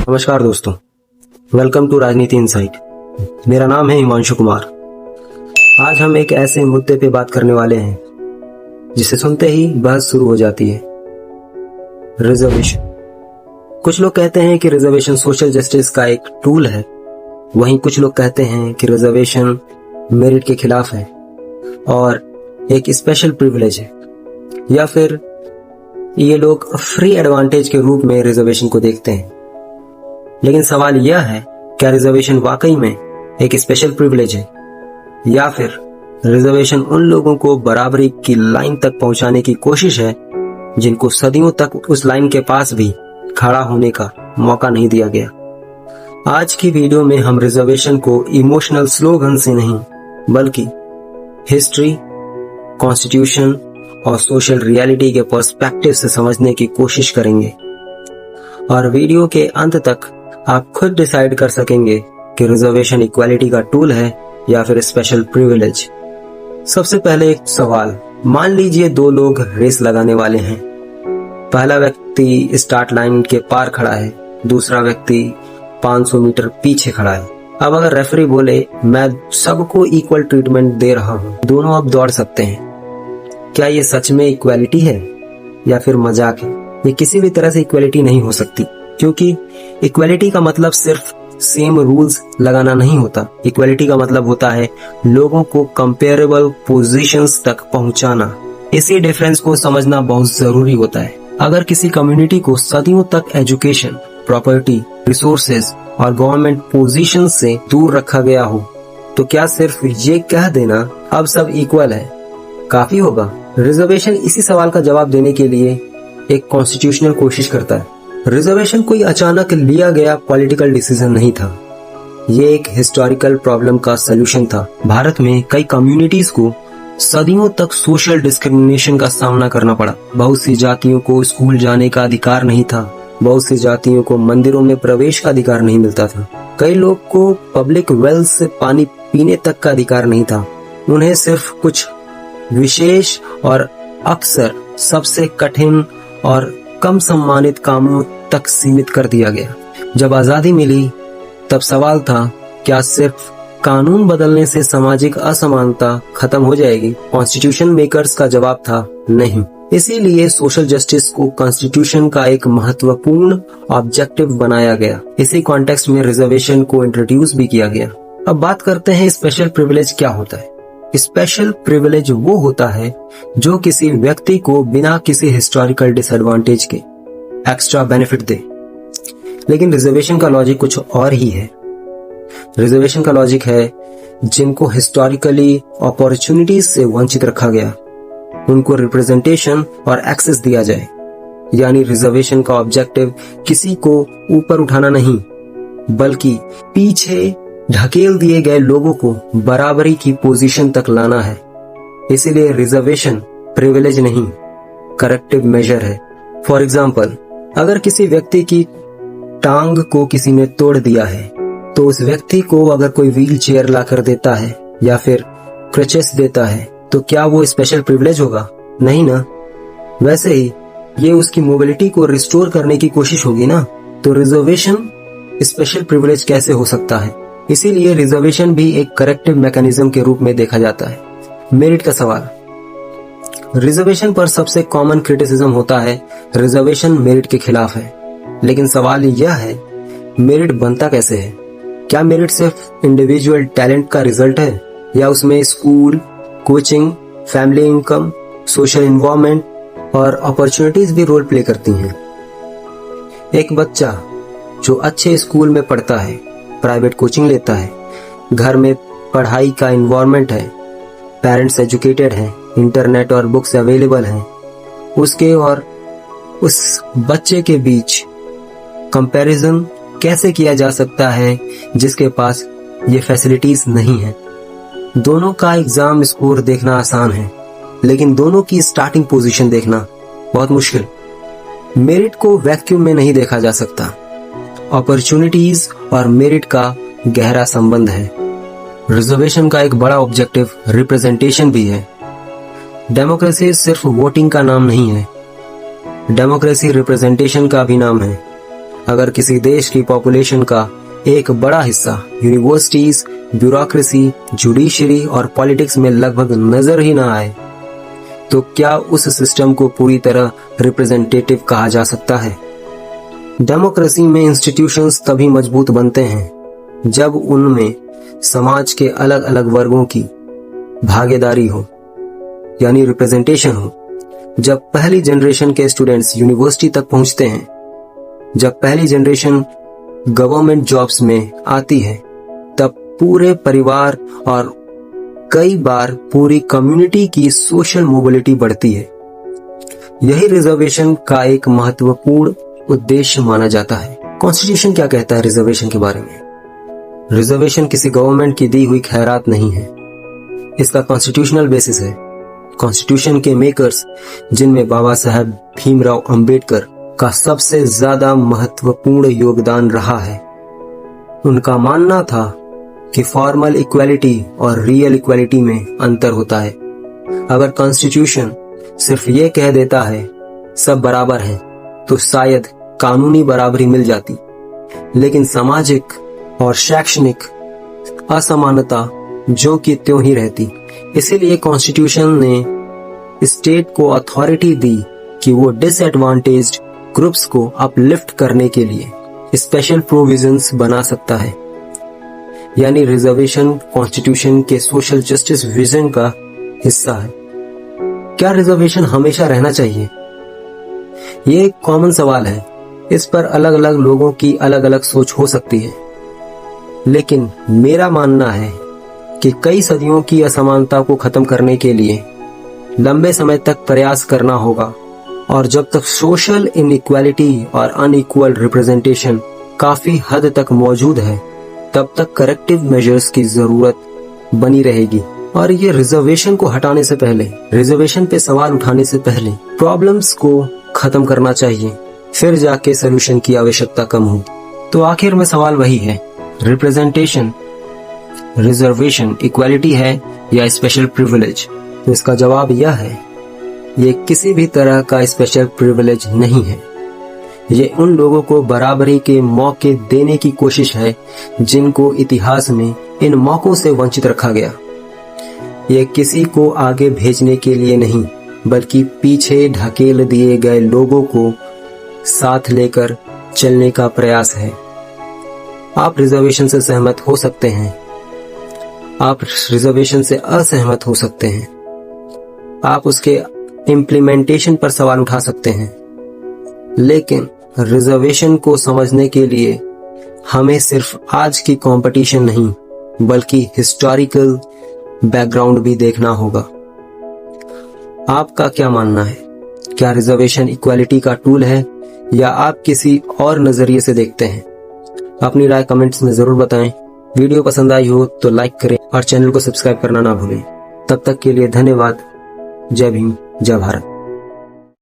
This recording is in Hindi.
नमस्कार दोस्तों, वेलकम टू राजनीति इनसाइट। मेरा नाम है हिमांशु कुमार। आज हम एक ऐसे मुद्दे पे बात करने वाले हैं जिसे सुनते ही बहस शुरू हो जाती है, रिजर्वेशन। कुछ लोग कहते हैं कि रिजर्वेशन सोशल जस्टिस का एक टूल है, वहीं कुछ लोग कहते हैं कि रिजर्वेशन मेरिट के खिलाफ है और एक स्पेशल प्रिविलेज है, या फिर ये लोग फ्री एडवांटेज के रूप में रिजर्वेशन को देखते हैं। लेकिन सवाल यह है, क्या रिजर्वेशन वाकई में एक स्पेशल प्रिविलेज है, या फिर रिजर्वेशन उन लोगों को बराबरी की लाइन तक पहुंचाने की कोशिश है जिनको सदियों तक उस लाइन के पास भी खड़ा होने का मौका नहीं दिया गया। आज की वीडियो में हम रिजर्वेशन को इमोशनल स्लोगन से नहीं बल्कि हिस्ट्री, कॉन्स्टिट्यूशन और सोशल रियलिटी के पर्सपेक्टिव से समझने की कोशिश करेंगे और वीडियो के अंत तक आप खुद डिसाइड कर सकेंगे कि रिजर्वेशन इक्वालिटी का टूल है या फिर स्पेशल प्रिविलेज। सबसे पहले एक सवाल, मान लीजिए दो लोग रेस लगाने वाले हैं। पहला व्यक्ति स्टार्ट लाइन के पार खड़ा है, दूसरा व्यक्ति 500 मीटर पीछे खड़ा है। अब अगर रेफरी बोले मैं सबको इक्वल ट्रीटमेंट दे रहा हूँ, दोनों अब दौड़ सकते हैं, क्या ये सच में इक्वालिटी है या फिर मजाक है? ये किसी भी तरह से इक्वालिटी नहीं हो सकती, क्योंकि इक्वालिटी का मतलब सिर्फ सेम रूल्स लगाना नहीं होता। इक्वालिटी का मतलब होता है लोगों को कंपेरेबल पोजीशंस तक पहुंचाना। इसी डिफरेंस को समझना बहुत जरूरी होता है। अगर किसी कम्युनिटी को सदियों तक एजुकेशन, प्रॉपर्टी, रिसोर्सेज और गवर्नमेंट पोजीशन से दूर रखा गया हो, तो क्या सिर्फ ये कह देना अब सब इक्वल है काफी होगा? रिजर्वेशन इसी सवाल का जवाब देने के लिए एक कॉन्स्टिट्यूशनल कोशिश करता है। रिजर्वेशन कोई अचानक लिया गया पॉलिटिकल डिसीजन नहीं था, ये एक हिस्टोरिकल प्रॉब्लम का सलूशन था। भारत में कई कम्युनिटीज को सदियों तक सोशल डिस्क्रिमिनेशन का सामना करना पड़ा। बहुत सी जातियों को स्कूल जाने का अधिकार नहीं था, बहुत सी जातियों को मंदिरों में प्रवेश का अधिकार नहीं मिलता था, कई लोग को पब्लिक वेल से पानी पीने तक का अधिकार नहीं था। उन्हें सिर्फ कुछ विशेष और अक्सर सबसे कठिन और कम सम्मानित कामों तक सीमित कर दिया गया। जब आजादी मिली तब सवाल था, क्या सिर्फ कानून बदलने से सामाजिक असमानता खत्म हो जाएगी? कॉन्स्टिट्यूशन मेकर्स का जवाब था नहीं। इसीलिए सोशल जस्टिस को कॉन्स्टिट्यूशन का एक महत्वपूर्ण ऑब्जेक्टिव बनाया गया। इसी कॉन्टेक्स्ट में रिजर्वेशन को इंट्रोड्यूस भी किया गया। अब बात करते हैं स्पेशल प्रिविलेज क्या होता है। स्पेशल प्रिविलेज वो होता है जो किसी व्यक्ति को बिना किसी हिस्टोरिकल डिसएडवांटेज के एक्स्ट्रा बेनिफिट दे। लेकिन रिजर्वेशन का लॉजिक कुछ और ही है। रिजर्वेशन का लॉजिक है जिनको हिस्टोरिकली अपॉर्चुनिटीज से वंचित रखा गया, उनको रिप्रेजेंटेशन और एक्सेस दिया जाए। यानी रिजर्वेशन का ऑब्जेक्टिव किसी को ऊपर उठाना नहीं, बल्कि पीछे ढकेल दिए गए लोगों को बराबरी की पोजीशन तक लाना है। इसीलिए रिजर्वेशन प्रिविलेज नहीं, करेक्टिव मेजर है। फॉर एग्जाम्पल, अगर किसी व्यक्ति की टांग को किसी ने तोड़ दिया है, तो उस व्यक्ति को अगर कोई व्हील चेयर ला कर देता है या फिर क्रचेस देता है, तो क्या वो स्पेशल प्रिविलेज होगा? नहीं ना। वैसे ही ये उसकी मोबिलिटी को रिस्टोर करने की कोशिश होगी ना। तो रिजर्वेशन स्पेशल प्रिविलेज कैसे हो सकता है? इसीलिए रिजर्वेशन भी एक करेक्टिव मैकेनिज्म के रूप में देखा जाता है। मेरिट का सवाल, रिजर्वेशन पर सबसे कॉमन क्रिटिसिज्म होता है रिजर्वेशन मेरिट के खिलाफ है। लेकिन सवाल यह है, मेरिट बनता कैसे है? क्या मेरिट सिर्फ इंडिविजुअल टैलेंट का रिजल्ट है, या उसमें school, coaching, family income, social environment और अपॉर्चुनिटीज भी रोल प्ले करती हैं? एक बच्चा जो अच्छे स्कूल में पढ़ता है, प्राइवेट कोचिंग लेता है, घर में पढ़ाई का एनवायरनमेंट है, पेरेंट्स एजुकेटेड हैं, इंटरनेट और बुक्स अवेलेबल हैं, उसके और उस बच्चे के बीच कंपैरिजन कैसे किया जा सकता है जिसके पास ये फैसिलिटीज नहीं है? दोनों का एग्जाम स्कोर देखना आसान है, लेकिन दोनों की स्टार्टिंग पोजीशन देखना बहुत मुश्किल। मेरिट को वैक्यूम में नहीं देखा जा सकता। अपॉर्चुनिटीज और मेरिट का गहरा संबंध है। रिजर्वेशन का एक बड़ा ऑब्जेक्टिव रिप्रेजेंटेशन भी है। डेमोक्रेसी सिर्फ वोटिंग का नाम नहीं है, डेमोक्रेसी रिप्रेजेंटेशन का भी नाम है। अगर किसी देश की पॉपुलेशन का एक बड़ा हिस्सा यूनिवर्सिटीज, ब्यूरोक्रेसी, जुडिशरी और पॉलिटिक्स में लगभग नजर ही ना आए, तो क्या उस सिस्टम को पूरी तरह रिप्रेजेंटेटिव कहा जा सकता है? डेमोक्रेसी में इंस्टीट्यूशंस तभी मजबूत बनते हैं जब उनमें समाज के अलग अलग वर्गों की भागीदारी हो, यानी रिप्रेजेंटेशन हो। जब पहली जनरेशन के स्टूडेंट्स यूनिवर्सिटी तक पहुंचते हैं, जब पहली जनरेशन गवर्नमेंट जॉब्स में आती है, तब पूरे परिवार और कई बार पूरी कम्युनिटी की सोशल मोबिलिटी बढ़ती है। यही रिजर्वेशन का एक महत्वपूर्ण उद्देश्य माना जाता है। कॉन्स्टिट्यूशन क्या कहता है रिजर्वेशन के बारे में? रिजर्वेशन किसी गवर्नमेंट की दी हुई खैरात नहीं है, इसका कॉन्स्टिट्यूशनल बेसिस है। कॉन्स्टिट्यूशन के मेकर्स, जिनमें बाबा साहब भीमराव अंबेडकर का सबसे ज्यादा महत्वपूर्ण योगदान रहा है, उनका मानना था कि फॉर्मल इक्वालिटी और रियल इक्वालिटी में अंतर होता है। अगर कॉन्स्टिट्यूशन सिर्फ ये कह देता है सब बराबर हैं, तो शायद कानूनी बराबरी मिल जाती, लेकिन सामाजिक और शैक्षणिक असमानता जो कि त्यों ही रहती। इसीलिए कॉन्स्टिट्यूशन ने स्टेट को अथॉरिटी दी कि वो डिसएडवांटेज्ड ग्रुप्स को अपलिफ्ट करने के लिए स्पेशल प्रोविजंस बना सकता है। यानी रिजर्वेशन कॉन्स्टिट्यूशन के सोशल जस्टिस विजन का हिस्सा है। क्या रिजर्वेशन हमेशा रहना चाहिए? ये एक कॉमन सवाल है। इस पर अलग अलग लोगों की अलग अलग सोच हो सकती है, लेकिन मेरा मानना है कि कई सदियों की असमानता को खत्म करने के लिए लंबे समय तक प्रयास करना होगा, और जब तक सोशल इनइक्वालिटी और अनइक्वल रिप्रेजेंटेशन काफी हद तक मौजूद है, तब तक करेक्टिव मेजर्स की जरूरत बनी रहेगी। और ये रिजर्वेशन को हटाने से पहले, रिजर्वेशन पे सवाल उठाने से पहले प्रॉब्लम्स को खत्म करना चाहिए, फिर जाके सोल्यूशन की आवश्यकता कम हो। तो आखिर में सवाल वही है, रिप्रेजेंटेशन, रिजर्वेशन इक्वालिटी है या स्पेशल प्रिविलेज? तो इसका जवाब यह है, ये किसी भी तरह का स्पेशल प्रिविलेज नहीं है। ये उन लोगों को बराबरी के मौके देने की कोशिश है जिनको इतिहास में इन मौकों से वंचित रखा गया। ये किसी को आगे भेजने के लिए नहीं, बल्कि पीछे ढकेल दिए गए लोगों को साथ लेकर चलने का प्रयास है। आप रिजर्वेशन से सहमत हो सकते हैं, आप रिजर्वेशन से असहमत हो सकते हैं, आप उसके इम्प्लीमेंटेशन पर सवाल उठा सकते हैं, लेकिन रिजर्वेशन को समझने के लिए हमें सिर्फ आज की कंपटीशन नहीं, बल्कि हिस्टोरिकल बैकग्राउंड भी देखना होगा। आपका क्या मानना है? क्या रिजर्वेशन इक्वालिटी का टूल है या आप किसी और नजरिए से देखते हैं? अपनी राय कमेंट्स में जरूर बताएं। वीडियो पसंद आई हो तो लाइक करें और चैनल को सब्सक्राइब करना ना भूलें। तब तक के लिए धन्यवाद। जय भीम, जय भारत।